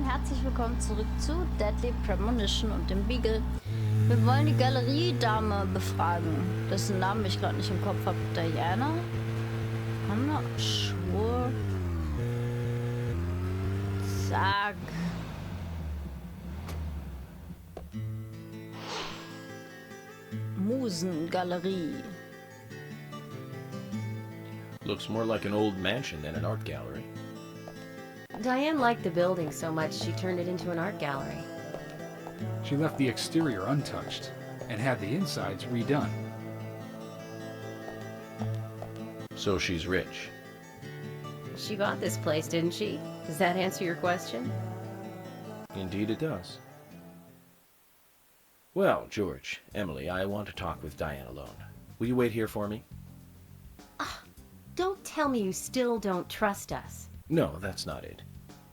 herzlich willkommen zurück zu Deadly Premonition und dem Beagle. Wir wollen die Galeriedame befragen, dessen Namen ich gerade nicht im Kopf habe. Diana? Anna? Schwur? Sag. Musengalerie. Looks more like an old mansion than an art gallery. Diane liked the building so much she turned it into an art gallery. She left the exterior untouched and had the insides redone. So she's rich. She bought this place, didn't she? Does that answer your question? Indeed it does. Well, George, Emily, I want to talk with Diane alone. Will you wait here for me? Don't tell me you still don't trust us. No, that's not it.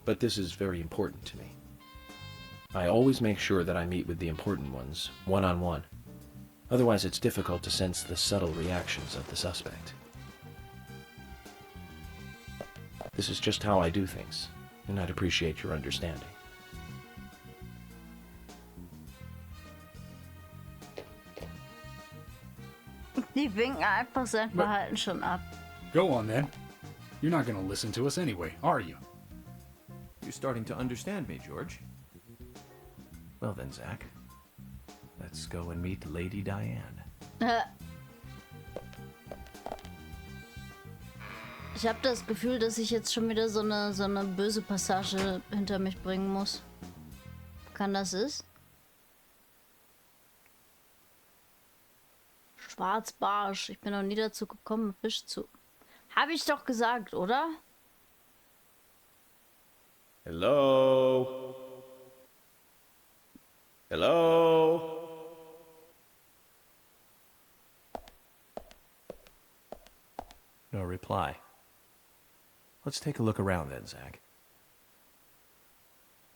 But this is very important to me. I always make sure that I meet with the important ones, one-on-one. Otherwise, it's difficult to sense the subtle reactions of the suspect. This is just how I do things, and I'd appreciate your understanding. Die winken einfach sein Verhalten schon ab. Go on then. You're not gonna listen to us anyway, are you? You're starting to understand me, George. Well then, Zach. Let's go and meet Lady Diane. Ich habe das Gefühl, dass ich jetzt schon wieder so eine böse Passage hinter mich bringen muss. Kann das ist? Schwarzbarsch. Ich bin noch nie dazu gekommen, Fisch zu... Habe ich doch gesagt, oder? Hello? Hello? No reply. Let's take a look around then, Zach.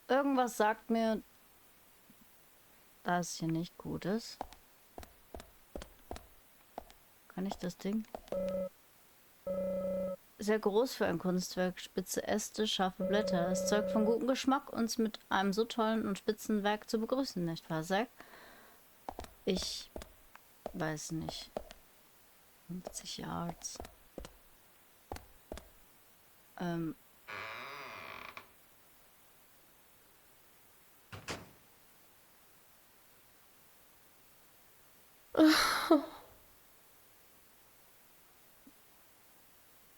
Irgendwas sagt mir, dass es hier nicht gut ist. Kann ich das Ding? Sehr groß für ein Kunstwerk, spitze Äste, scharfe Blätter. Es zeugt von gutem Geschmack, uns mit einem so tollen und spitzen Werk zu begrüßen, nicht wahr, Zack? Ich weiß nicht. 50 Yards.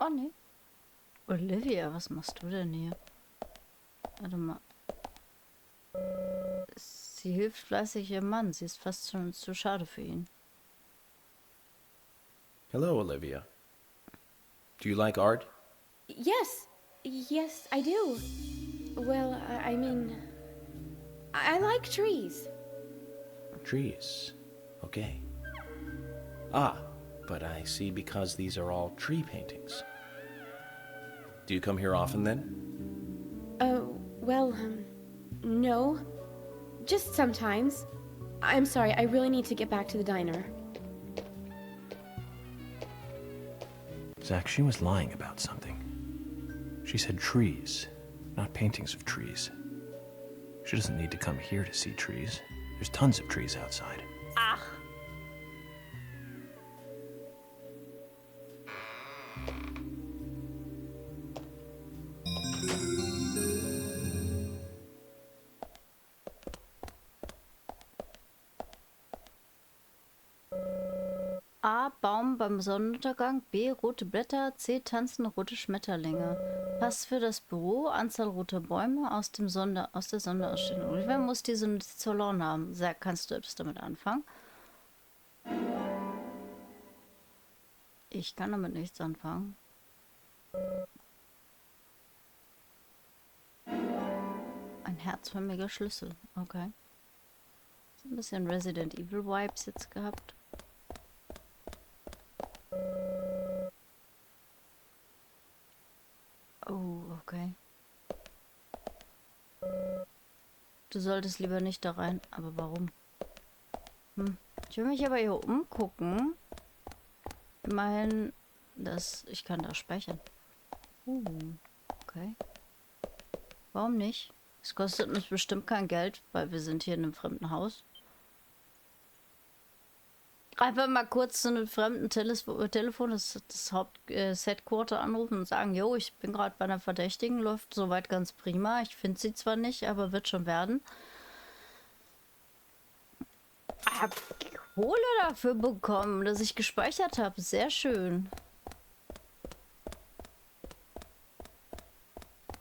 Oh ne. Olivia, was machst du denn hier? Warte mal. Sie hilft fleißig ihrem Mann. Sie ist fast schon zu schade für ihn. Hello, Olivia. Do you like art? Yes, I do. Well, I mean, I like trees. Trees. Okay. Ah, but I see because these are all tree paintings. Do you come here often then? Well, no. Just sometimes. I'm sorry, I really need to get back to the diner. Zach, she was lying about something. She said trees, not paintings of trees. She doesn't need to come here to see trees. There's tons of trees outside. A. Baum beim Sonnenuntergang. B. Rote Blätter. C. Tanzen rote Schmetterlinge. Pass für das Büro. Anzahl roter Bäume aus der Sonderausstellung. Oliver muss diese Notiz zur Laune haben. Sag, kannst du etwas damit anfangen? Ich kann damit nichts anfangen. Ein herzförmiger Schlüssel. Okay. So ein bisschen Resident Evil Vibes jetzt gehabt. Oh, okay. Du solltest lieber nicht da rein. Aber warum? Ich will mich aber hier umgucken. Immerhin, ich kann da speichern. Okay. Warum nicht? Es kostet uns bestimmt kein Geld, weil wir sind hier in einem fremden Haus. Einfach mal kurz zu einem fremden Telefon, das Haupt-Set-Quarter anrufen und sagen, jo, ich bin gerade bei einer Verdächtigen, läuft soweit ganz prima. Ich finde sie zwar nicht, aber wird schon werden. Hab Kohle dafür bekommen, dass ich gespeichert habe. Sehr schön.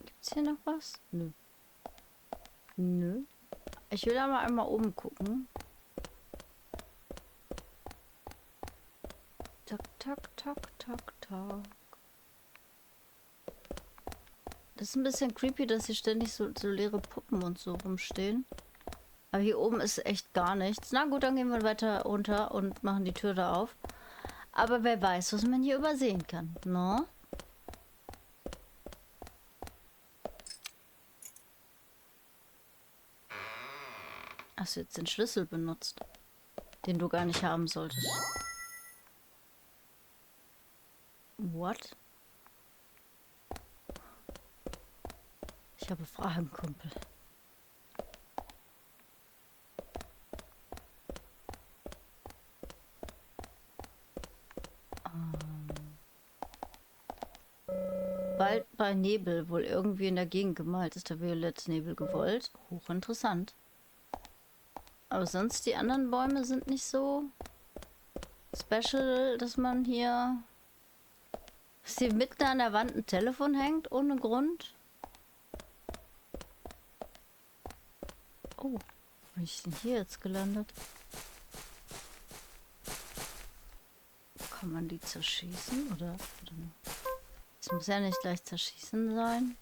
Gibt's hier noch was? Nö. Nö. Ich will aber einmal oben gucken. Tak, tak, tak, tak, tak. Das ist ein bisschen creepy, dass hier ständig so leere Puppen und so rumstehen. Aber hier oben ist echt gar nichts. Na gut, dann gehen wir weiter runter und machen die Tür da auf. Aber wer weiß, was man hier übersehen kann, ne? Hast du jetzt den Schlüssel benutzt, den du gar nicht haben solltest? What? Ich habe Fragen, Kumpel. Bald bei Nebel, wohl irgendwie in der Gegend gemalt, ist der violette Nebel gewollt. Hochinteressant. Aber sonst die anderen Bäume sind nicht so special, dass man hier... Dass hier mitten an der Wand ein Telefon hängt, ohne Grund. Oh, wo bin ich denn hier jetzt gelandet? Kann man die zerschießen, oder? Es muss ja nicht gleich zerschießen sein.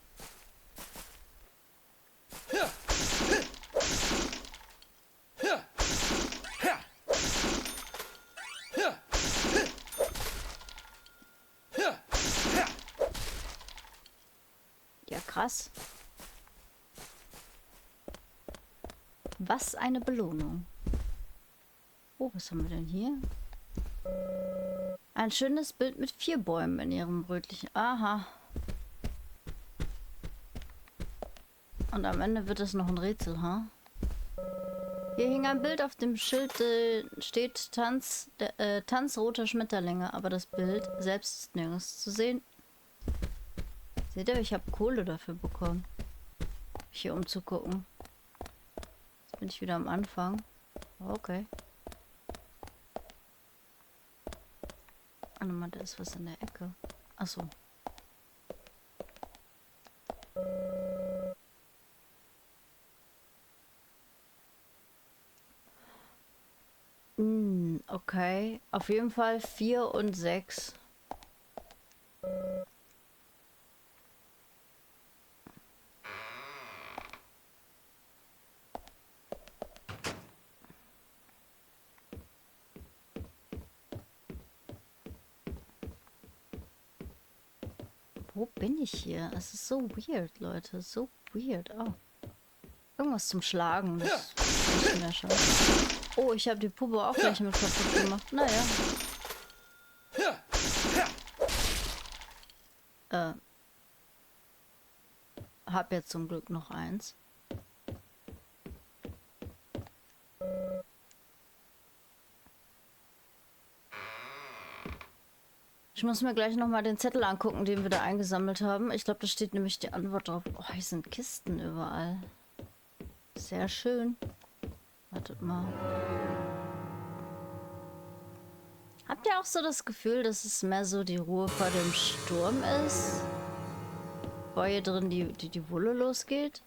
Ja, krass. Was eine Belohnung. Oh, was haben wir denn hier? Ein schönes Bild mit 4 Bäumen in ihrem rötlichen... Aha. Und am Ende wird es noch ein Rätsel, ha? Hier hing ein Bild, auf dem Schild steht Tanz roter Schmetterlinge, aber das Bild selbst ist nirgends zu sehen. Seht ihr, ich habe Kohle dafür bekommen, mich hier umzugucken. Jetzt bin ich wieder am Anfang. Okay. Warte mal, da ist was in der Ecke. Achso. Okay. Auf jeden Fall 4 und 6. Wo bin ich hier? Es ist so weird, Leute. So weird. Oh. Irgendwas zum Schlagen. Das ist mir schon. Oh, ich habe die Puppe auch gleich mit kaputt gemacht. Naja. Hab jetzt zum Glück noch eins. Ich muss mir gleich noch mal den Zettel angucken, den wir da eingesammelt haben. Ich glaube, da steht nämlich die Antwort drauf. Oh, hier sind Kisten überall. Sehr schön. Wartet mal. Habt ihr auch so das Gefühl, dass es mehr so die Ruhe vor dem Sturm ist? Wo hier drin die Wulle losgeht?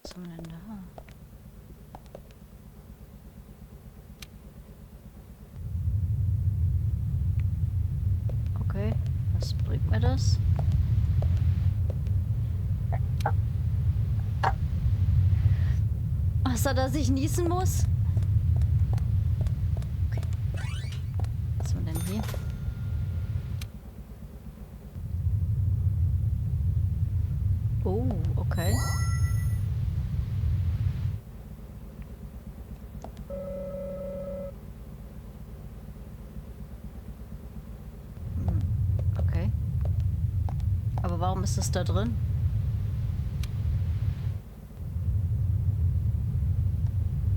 Was haben wir denn da? Okay, was bringt mir das? Außer, dass ich niesen muss? Okay. Was haben wir denn hier? Oh, okay. Warum ist das da drin?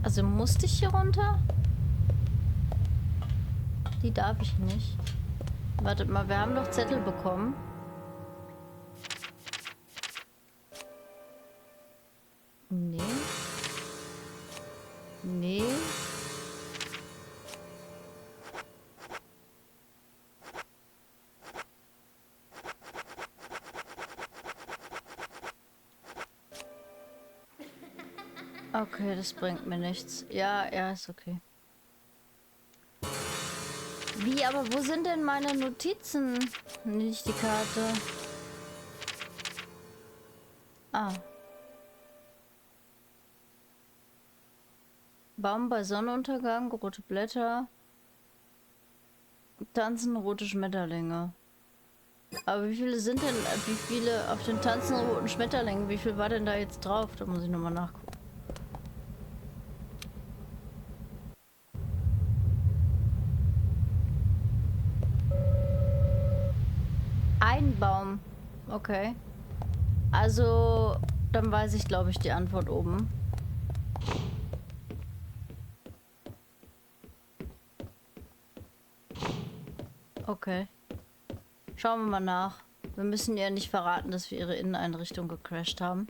Also musste ich hier runter? Die darf ich nicht. Wartet mal, wir haben doch Zettel bekommen. Nee. Nee. Okay, das bringt mir nichts. Ja, ja, ist okay. Wie, aber wo sind denn meine Notizen? Nicht die Karte. Ah. Baum bei Sonnenuntergang, rote Blätter. Tanzen rote Schmetterlinge. Aber wie viele sind denn, wie viele auf den tanzenden roten Schmetterlingen, wie viel war denn da jetzt drauf? Da muss ich nochmal nachgucken. Ein Baum. Okay. Also, dann weiß ich, glaube ich, die Antwort oben. Okay. Schauen wir mal nach. Wir müssen ihr nicht verraten, dass wir ihre Inneneinrichtung gecrashed haben.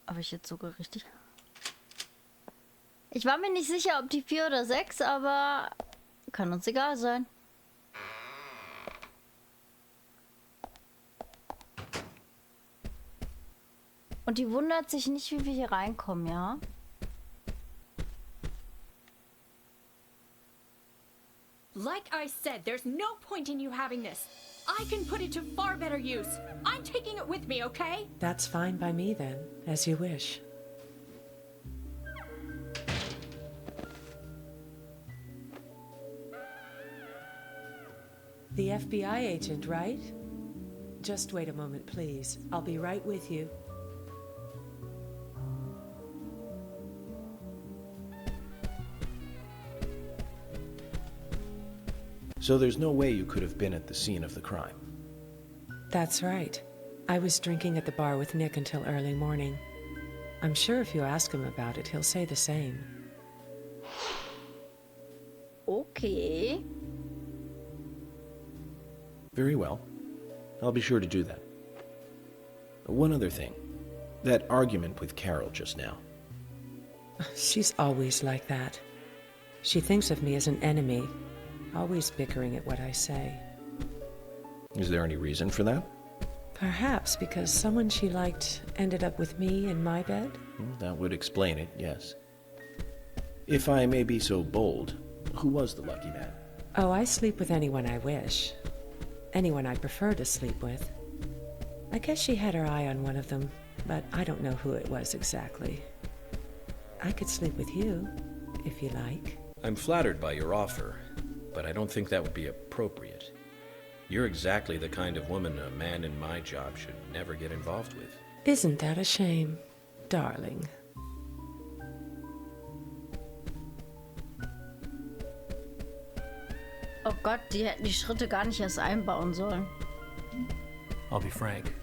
Habe ich jetzt sogar richtig? Ich war mir nicht sicher, ob die 4 oder 6, aber kann uns egal sein. Und die wundert sich nicht, wie wir hier reinkommen, ja? Like I said, there's no point in you having this. I can put it to far better use. I'm taking it with me, okay? That's fine by me then, as you wish. The FBI agent, right? Just wait a moment, please. I'll be right with you. So there's no way you could have been at the scene of the crime. That's right. I was drinking at the bar with Nick until early morning. I'm sure if you ask him about it, he'll say the same. Okay. Very well. I'll be sure to do that. One other thing. That argument with Carol just now. She's always like that. She thinks of me as an enemy, always bickering at what I say. Is there any reason for that? Perhaps because someone she liked ended up with me in my bed? That would explain it, yes. If I may be so bold, who was the lucky man? Oh, I sleep with anyone I wish. Anyone I prefer to sleep with. I guess she had her eye on one of them, but I don't know who it was exactly. I could sleep with you, if you like. I'm flattered by your offer, but I don't think that would be appropriate. You're exactly the kind of woman a man in my job should never get involved with. Isn't that a shame, darling? Oh Gott, die hätten die Schritte gar nicht erst einbauen sollen. I'll be frank.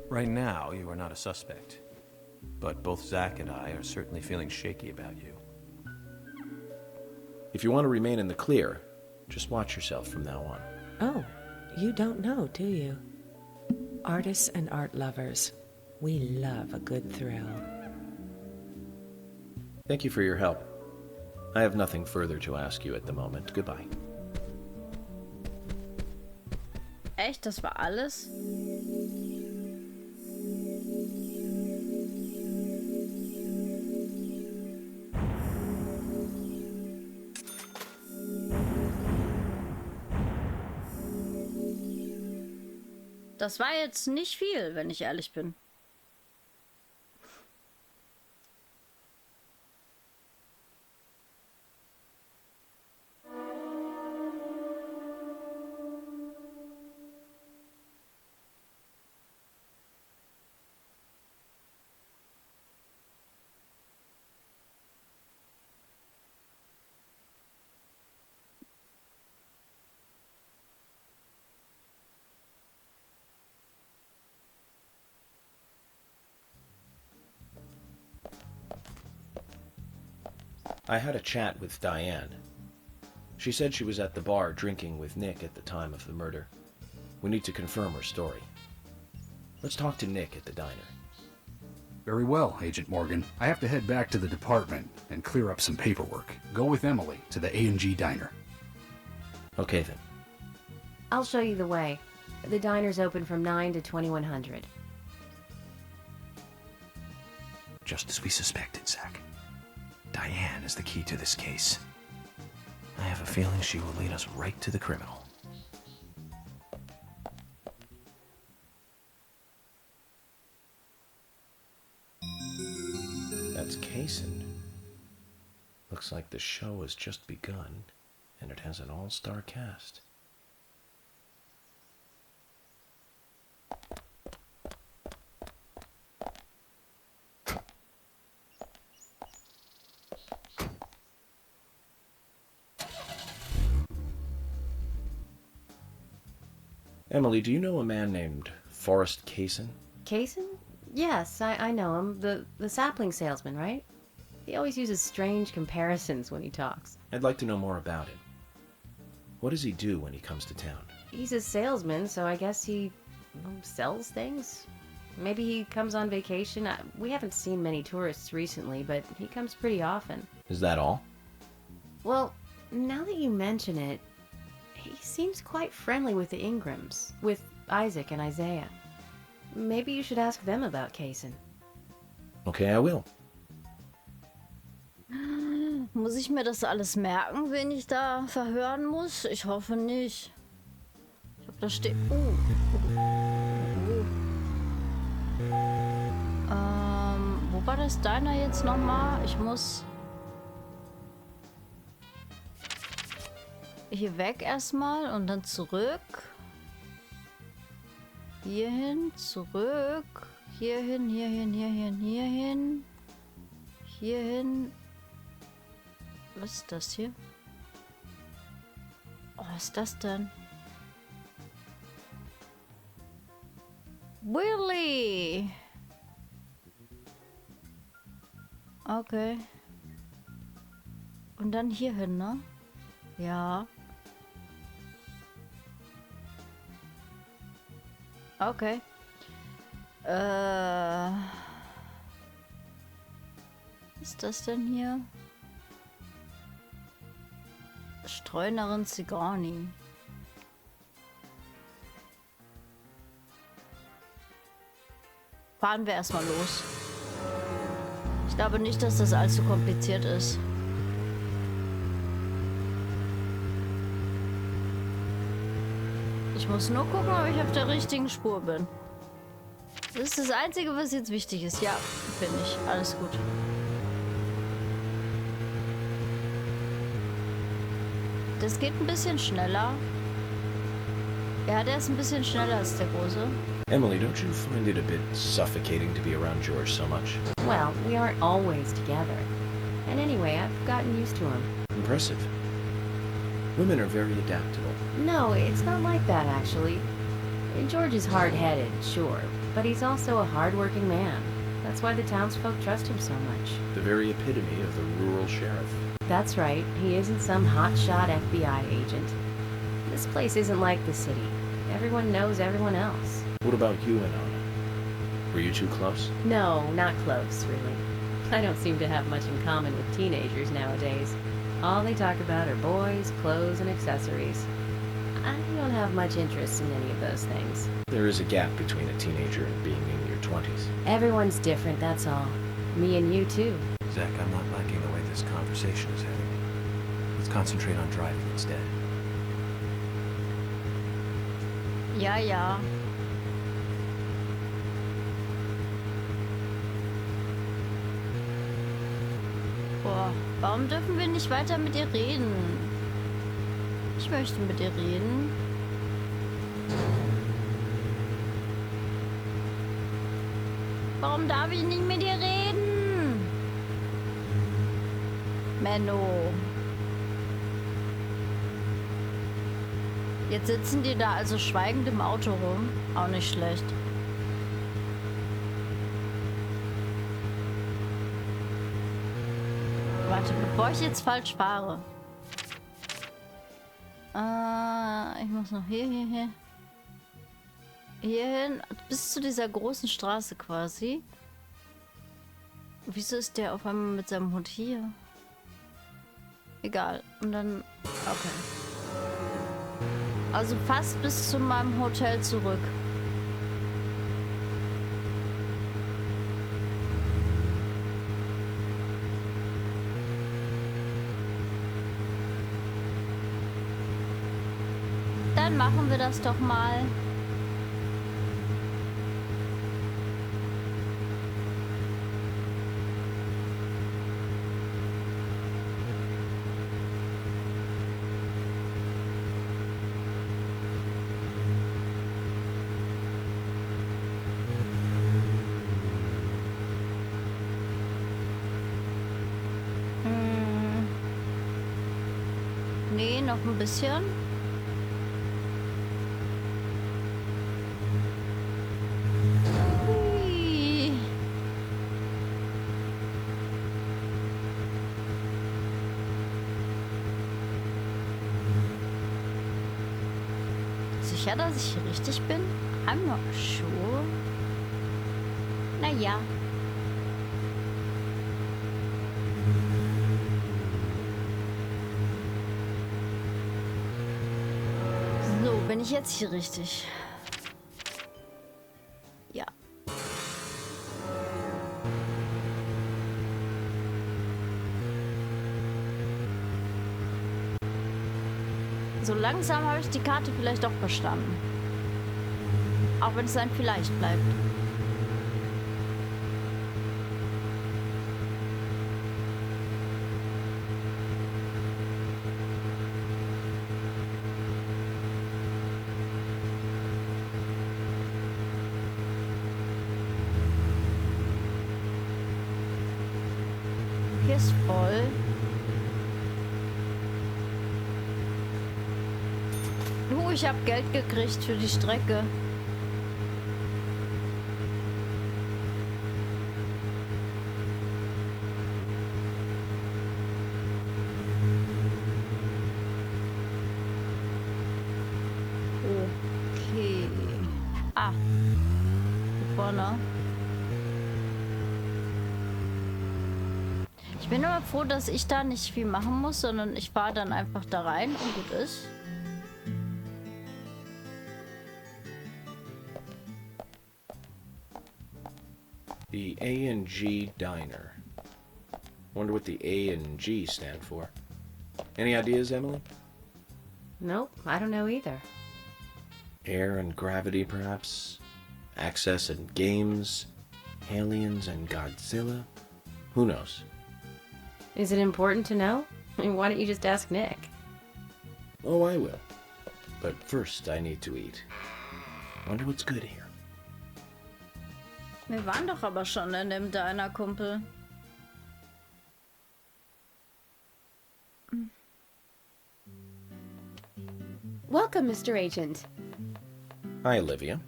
Right now, you are not a suspect. But both Zach and I are certainly feeling shaky about you. If you want to remain in the clear, just watch yourself from now on. Oh, you don't know, do you? Artists and art lovers, we love a good thrill. Thank you for your help. I have nothing further to ask you at the moment. Goodbye. Echt, das war alles? Das war jetzt nicht viel, wenn ich ehrlich bin. I had a chat with Diane. She said she was at the bar drinking with Nick at the time of the murder. We need to confirm her story. Let's talk to Nick at the diner. Very well, Agent Morgan. I have to head back to the department and clear up some paperwork. Go with Emily to the A&G diner. Okay then. I'll show you the way. The diner's open from 9 to 2100. Just as we suspected, Zach. Diane is the key to this case. I have a feeling she will lead us right to the criminal. That's Kaysen. Looks like the show has just begun, and it has an all-star cast. Emily, do you know a man named Forrest Kaysen? Kaysen? Yes, I know him. The sapling salesman, right? He always uses strange comparisons when he talks. I'd like to know more about him. What does he do when he comes to town? He's a salesman, so I guess he sells things? Maybe he comes on vacation. We haven't seen many tourists recently, but he comes pretty often. Is that all? Well, now that you mention it, he seems quite friendly with the Ingrams, with Isaac and Isaiah. Maybe you should ask them about Kaysen. Okay, I will. Muss ich mir das alles merken, wen ich da verhören muss? Ich hoffe nicht. Ich hoffe, da steht... Wo war das Diner jetzt nochmal? Ich muss... hier weg erstmal und dann zurück. Hierhin, zurück. Hierhin, hierhin, hierhin, hierhin. Hierhin. Was ist das hier? Oh, was ist das denn? Willy! Okay. Und dann hierhin, ne? Ja. Okay. Was ist das denn hier? Streunerin Sigourney. Fahren wir erstmal los. Ich glaube nicht, dass das allzu kompliziert ist. Ich muss nur gucken, ob ich auf der richtigen Spur bin. Das ist das Einzige, was jetzt wichtig ist. Ja, bin ich. Alles gut. Das geht ein bisschen schneller. Ja, der ist ein bisschen schneller als der Große. Emily, don't you find it a bit suffocating to be around George so much? Well, we aren't always together. And anyway, I've gotten used to him. Impressive. Women are very adaptable. No, it's not like that, actually. George is hard-headed, sure, but he's also a hard-working man. That's why the townsfolk trust him so much. The very epitome of the rural sheriff. That's right. He isn't some hotshot FBI agent. This place isn't like the city. Everyone knows everyone else. What about you and Anna? Were you two close? No, not close, really. I don't seem to have much in common with teenagers nowadays. All they talk about are boys, clothes, and accessories. I don't have much interest in any of those things. There is a gap between a teenager and being in your 20s. Everyone's different, that's all. Me and you, too. Zach, I'm not liking the way this conversation is heading. Let's concentrate on driving instead. Ja, ja. Boah, warum dürfen wir nicht weiter mit ihr reden? Ich möchte mit ihr reden. Warum darf ich nicht mit ihr reden? Menno. Jetzt sitzen die da also schweigend im Auto rum. Auch nicht schlecht. Warte, bevor ich jetzt falsch fahre. Ich muss noch hier. Hierhin, bis zu dieser großen Straße quasi. Wieso ist der auf einmal mit seinem Hund hier? Egal. Und dann... Okay. Also fast bis zu meinem Hotel zurück. Dann machen wir das doch mal. Nee, noch ein bisschen. Hui. Sicher, dass ich hier richtig bin? I'm not sure. Naja. So, bin ich jetzt hier richtig? Ja. So langsam habe ich die Karte vielleicht doch verstanden. Auch wenn es ein Vielleicht bleibt. Hier ist voll. Ich habe Geld gekriegt für die Strecke. Okay. Ah. Hier vorne. Ich bin aber froh, dass ich da nicht viel machen muss, sondern ich fahre dann einfach da rein und gut ist. The A&G Diner. Wonder what the A and G stand for. Any ideas, Emily? Nope, I don't know either. Air and gravity, perhaps? Access and games? Aliens and Godzilla? Who knows? Is it important to know? I mean, why don't you just ask Nick? Oh, I will. But first, I need to eat. Wonder what's good here. Wir waren doch aber schon in dem Diner, Kumpel. Welcome, Mr. Agent. Hi, Olivia.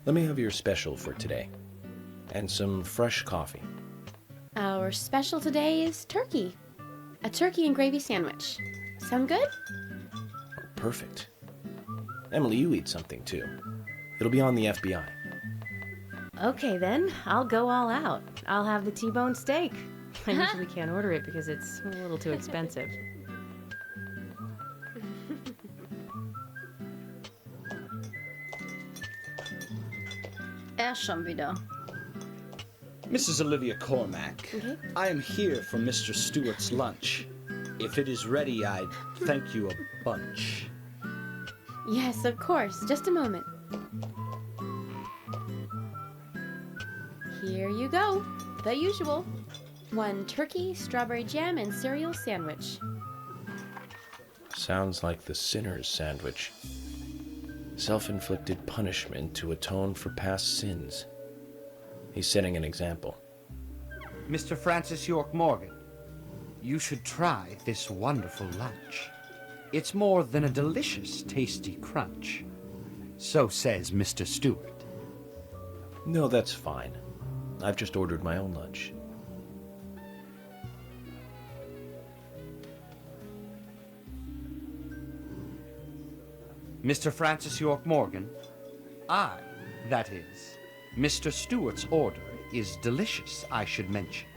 Let me have your special for today. And some fresh coffee. Our special today is turkey. A turkey and gravy sandwich. Sound good? Perfect. Emily, you eat something too. It'll be on the FBI. Okay then, I'll go all out. I'll have the T-bone steak. I usually can't order it because it's a little too expensive. Schon wieder. Mrs. Olivia Cormack, I am here for Mr. Stewart's lunch. If it is ready, I'd thank you a bunch. Yes, of course. Just a moment. Here you go. The usual. 1 turkey, strawberry jam, and cereal sandwich. Sounds like the sinner's sandwich. Self-inflicted punishment to atone for past sins. He's setting an example. Mr. Francis York Morgan, you should try this wonderful lunch. It's more than a delicious, tasty crunch. So says Mr. Stewart. No, that's fine. I've just ordered my own lunch. Mr. Francis York Morgan, I, that is, Mr. Stewart's order is delicious, I should mention.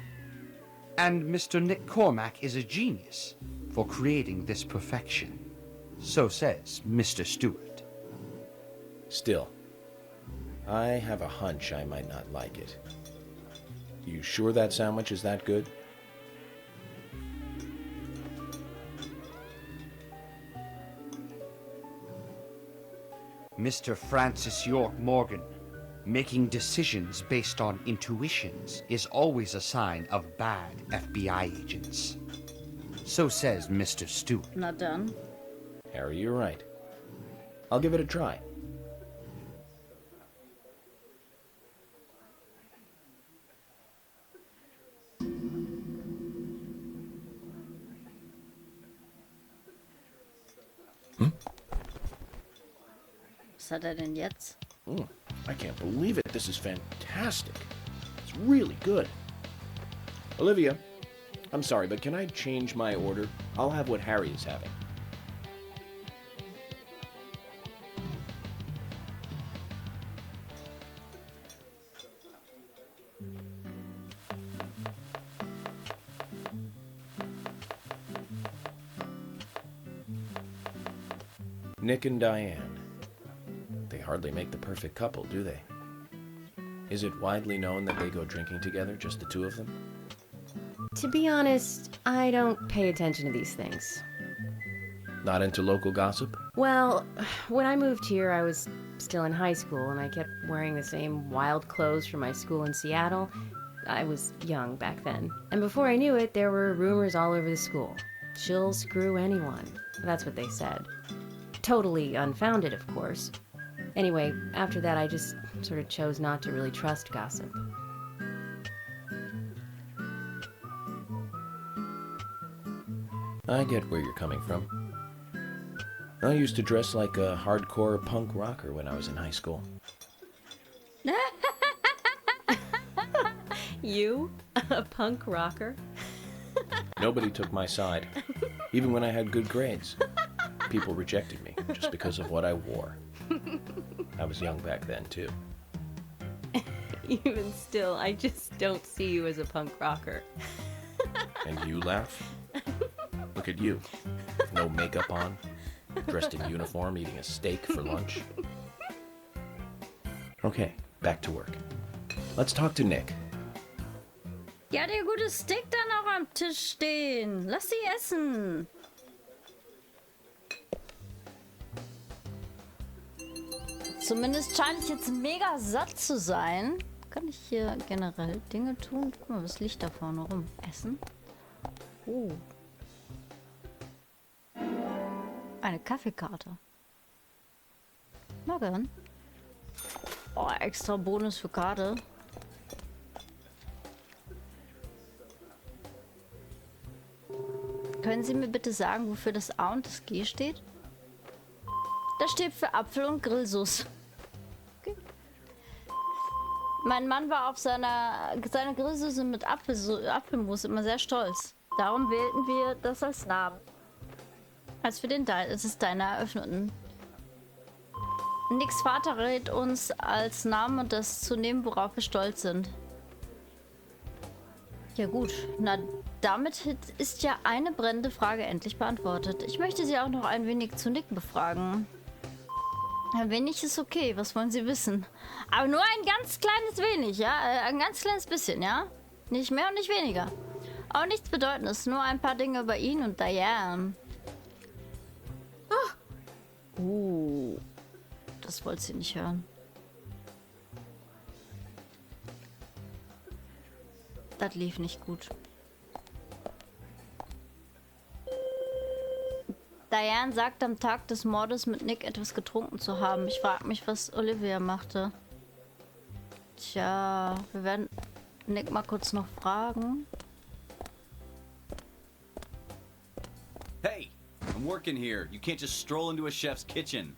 And Mr. Nick Cormack is a genius for creating this perfection. So says Mr. Stewart. Still, I have a hunch I might not like it. You sure that sandwich is that good? Mr. Francis York Morgan, making decisions based on intuitions is always a sign of bad FBI agents. So says Mr. Stewart. Not done. Harry, you're right. I'll give it a try. Was hat er denn jetzt? I can't believe it. This is fantastic. It's really good. Olivia, I'm sorry, but can I change my order? I'll have what Harry is having. Nick and Diane. They hardly make the perfect couple, do they? Is it widely known that they go drinking together, just the two of them? To be honest, I don't pay attention to these things. Not into local gossip? Well, when I moved here, I was still in high school, and I kept wearing the same wild clothes from my school in Seattle. I was young back then. And before I knew it, there were rumors all over the school. She'll screw anyone. That's what they said. Totally unfounded, of course. Anyway, after that, I just sort of chose not to really trust gossip. I get where you're coming from. I used to dress like a hardcore punk rocker when I was in high school. You? A punk rocker? Nobody took my side. Even when I had good grades. People rejected me just because of what I wore. I was young back then, too. Even still, I just don't see you as a punk rocker. And you laugh? Look at you. No makeup on, dressed in uniform, eating a steak for lunch. Okay, back to work. Let's talk to Nick. Ja, der gute Steak dann auch am Tisch stehen. Lass sie essen. Zumindest scheine ich jetzt mega satt zu sein. Kann ich hier generell Dinge tun? Guck mal, was liegt da vorne rum? Essen? Oh. Eine Kaffeekarte. Mal gern. Oh, extra Bonus für Karte. Können Sie mir bitte sagen, wofür das A und das G steht? Das steht für Apfel und Grillsoße. Okay. Mein Mann war auf seine Grillsoße mit Apfelmus immer sehr stolz. Darum wählten wir das als Namen. Als wir es Diner eröffneten. Nicks Vater rät uns als Namen und das zu nehmen, worauf wir stolz sind. Ja gut, na damit ist ja eine brennende Frage endlich beantwortet. Ich möchte Sie auch noch ein wenig zu Nick befragen. Ein wenig ist okay, was wollen Sie wissen? Aber nur ein ganz kleines wenig, ja? Ein ganz kleines bisschen, ja? Nicht mehr und nicht weniger. Auch nichts Bedeutendes, nur ein paar Dinge über ihn und Diane. Das wollte sie nicht hören. Das lief nicht gut. Diane sagt am Tag des Mordes mit Nick etwas getrunken zu haben. Ich frage mich, was Olivia machte. Tja, wir werden Nick mal kurz noch fragen. Hey, I'm working here. You can't just stroll into a chef's kitchen.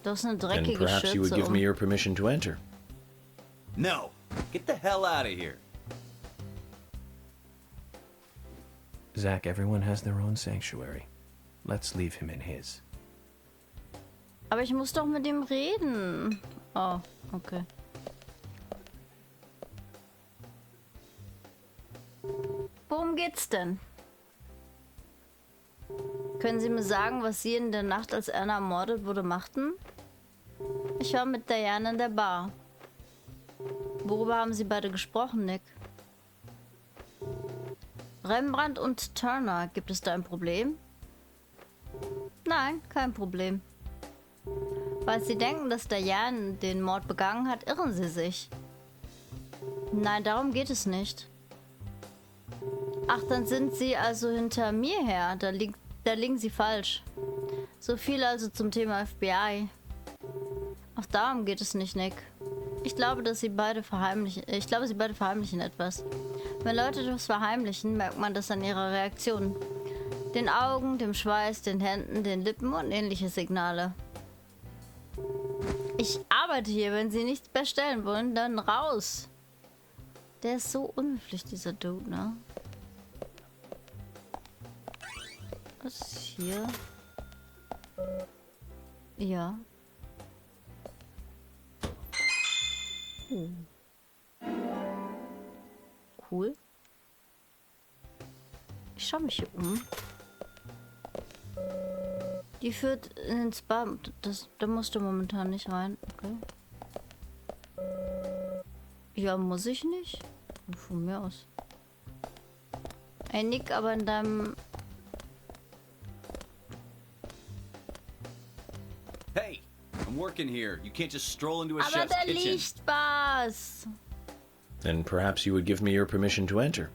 Das ist eine Then dreckige perhaps you would give Schürze. me your permission to enter. No, get the hell out of here. Zach, everyone has their own sanctuary. Let's leave him in his. Aber ich muss doch mit ihm reden. Oh, okay. Worum geht's denn? Können Sie mir sagen, was Sie in der Nacht, als Erna ermordet wurde, machten? Ich war mit Diane in der Bar. Worüber haben Sie beide gesprochen, Nick? Rembrandt und Turner, gibt es da ein Problem? Nein, kein Problem. Weil Sie denken, dass Diane den Mord begangen hat, irren Sie sich. Nein, darum geht es nicht. Ach, dann sind Sie also hinter mir her. Da liegen Sie falsch. So viel also zum Thema FBI. Auch darum geht es nicht, Nick. Ich glaube, Sie beide verheimlichen etwas. Wenn Leute etwas verheimlichen, merkt man das an ihrer Reaktion. Den Augen, dem Schweiß, den Händen, den Lippen und ähnliche Signale. Ich arbeite hier. Wenn Sie nichts bestellen wollen, dann raus. Der ist so unhöflich, dieser Dude, ne? Was ist hier? Ja. Cool. Ich schaue mich hier um. Die führt ins Bar. Da musst du momentan nicht rein. Okay. Ja, muss ich nicht? Von mir aus. Ey, Nick, aber in deinem... Hey, I'm working here. You can't just stroll into a Aber chef's da kitchen. liegt was. Then perhaps you would give me your permission to enter.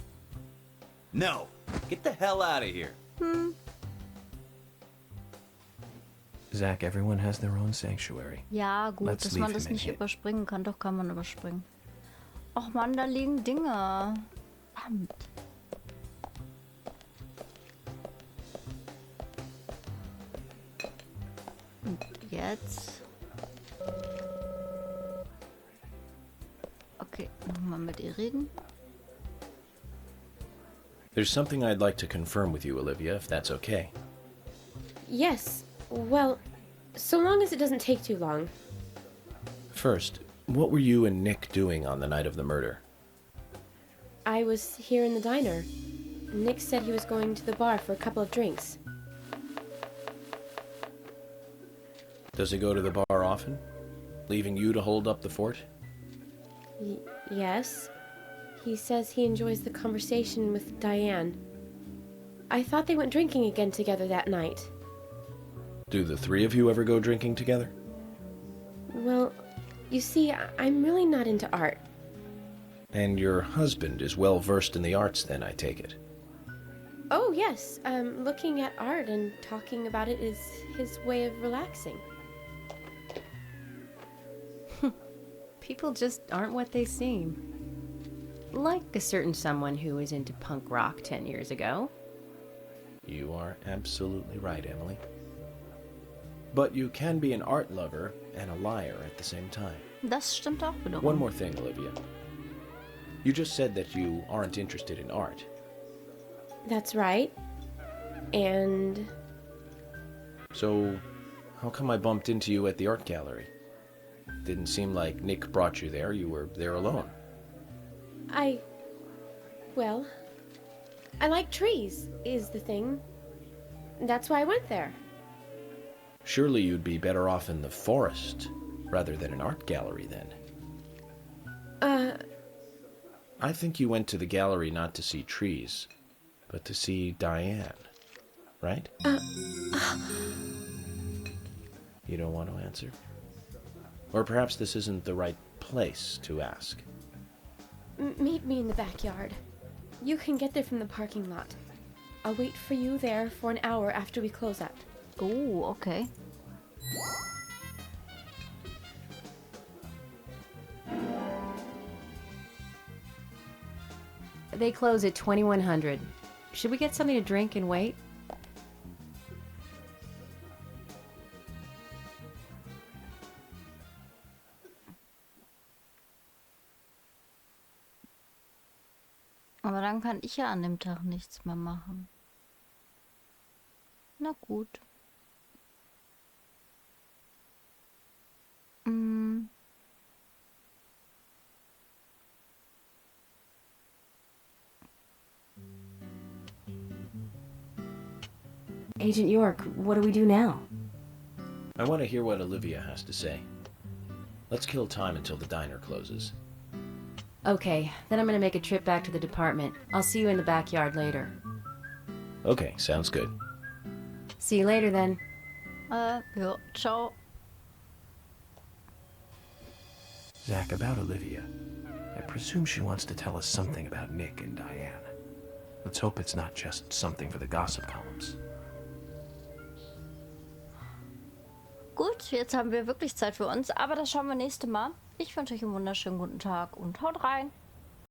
No, get the hell out of here. Zach, everyone has their own sanctuary. Ja, gut, Let's dass leave man das him in nicht here. überspringen kann. Doch, kann man überspringen. Och Mann, da liegen Dinge. Verdammt. Und jetzt... Okay, nochmal mit ihr reden. There's something I'd like to confirm with you, Olivia, if that's okay. Yes. Well, so long as it doesn't take too long. First, what were you and Nick doing on the night of the murder? I was here in the diner. Nick said he was going to the bar for a couple of drinks. Does he go to the bar often? Leaving you to hold up the fort? Yes. He says he enjoys the conversation with Diane. I thought they went drinking again together that night. Do the three of you ever go drinking together? Well, you see, I'm really not into art. And your husband is well versed in the arts then, I take it. Oh, yes. Looking at art and talking about it is his way of relaxing. People just aren't what they seem. Like a certain someone who was into punk rock 10 years ago. You are absolutely right, Emily. But you can be an art lover and a liar at the same time. Das stimmt auch wiederum. One more thing, Olivia. You just said that you aren't interested in art. That's right. And... So, how come I bumped into you at the art gallery? Didn't seem like Nick brought you there. You were there alone. Well, I like trees, is the thing. That's why I went there. Surely you'd be better off in the forest rather than an art gallery then. I think you went to the gallery not to see trees, but to see Diane, right? You don't want to answer? Or perhaps this isn't the right place to ask. Meet me in the backyard. You can get there from the parking lot. I'll wait for you there for an hour after we close up. Oh, okay. They close at 2100. Should we get something to drink and wait? Aber dann kann ich ja an dem Tag nichts mehr machen. Na gut. Mm, Agent York, what do we do now? I want to hear what Olivia has to say. Let's kill time until the diner closes. Okay, then I'm gonna make a trip back to the department. I'll see you in the backyard later. Okay, sounds good. See you later then. ja, ciao. Zach, about Olivia. I presume she wants to tell us something about Nick and Diane. Let's hope it's not just something for the gossip columns. Gut, jetzt haben wir wirklich Zeit für uns, aber das schauen wir nächstes Mal. Ich wünsche euch einen wunderschönen guten Tag und haut rein.